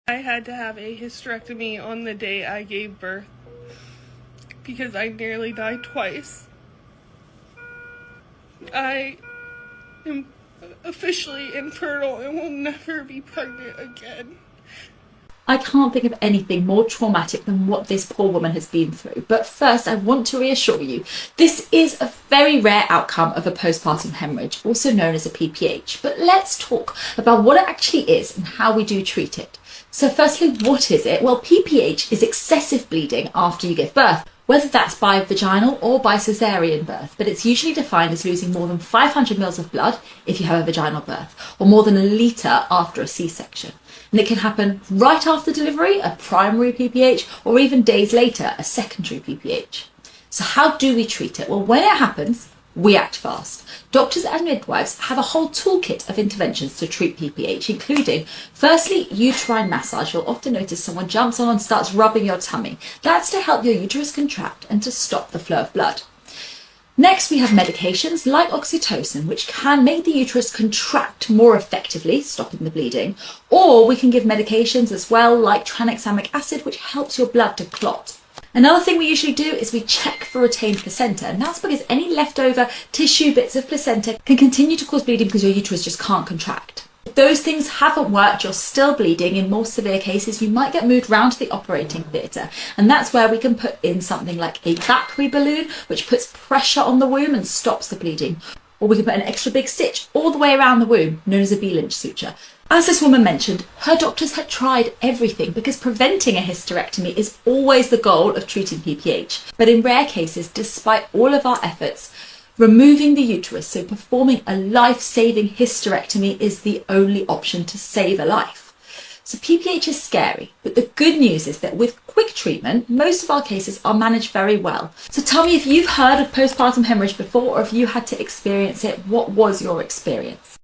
I had to have a hysterectomy on the day I gave birth because I nearly died twice. I am officially infertile and will never be pregnant again. I can't think of anything more traumatic than what this poor woman has been through. But first, I want to reassure you, this is a very rare outcome of a postpartum hemorrhage, also known as a PPH. But let's talk about what it actually is and how we do treat it. So firstly, what is it? Well, PPH is excessive bleeding after you give birth, whether that's by vaginal or by caesarean birth, but it's usually defined as losing more than 500 ml of blood if you have a vaginal birth, or more than a litre after a C-section. And it can happen right after delivery, a primary PPH, or even days later, a secondary PPH. So how do we treat it? Well, when it happens, we act fast. Doctors and midwives have a whole toolkit of interventions to treat PPH, including, firstly, uterine massage. You'll often notice someone jumps on and starts rubbing your tummy. That's to help your uterus contract and to stop the flow of blood. Next, we have medications like oxytocin, which can make the uterus contract more effectively, stopping the bleeding. Or we can give medications as well, like tranexamic acid, which helps your blood to clot. Another thing we usually do is we check for retained placenta, and that's because any leftover tissue bits of placenta can continue to cause bleeding because your uterus just can't contract. If those things haven't worked, you're still bleeding. In more severe cases, you might get moved round to the operating theatre, and that's where we can put in something like a Vacry balloon, which puts pressure on the womb and stops the bleeding. Or we can put an extra big stitch all the way around the womb, known as a B-Lynch suture. As this woman mentioned, her doctors had tried everything because preventing a hysterectomy is always the goal of treating PPH. But in rare cases, despite all of our efforts, removing the uterus, so performing a life-saving hysterectomy, is the only option to save a life. So PPH is scary, but the good news is that with quick treatment, most of our cases are managed very well. So tell me if you've heard of postpartum hemorrhage before, or if you had to experience it, what was your experience?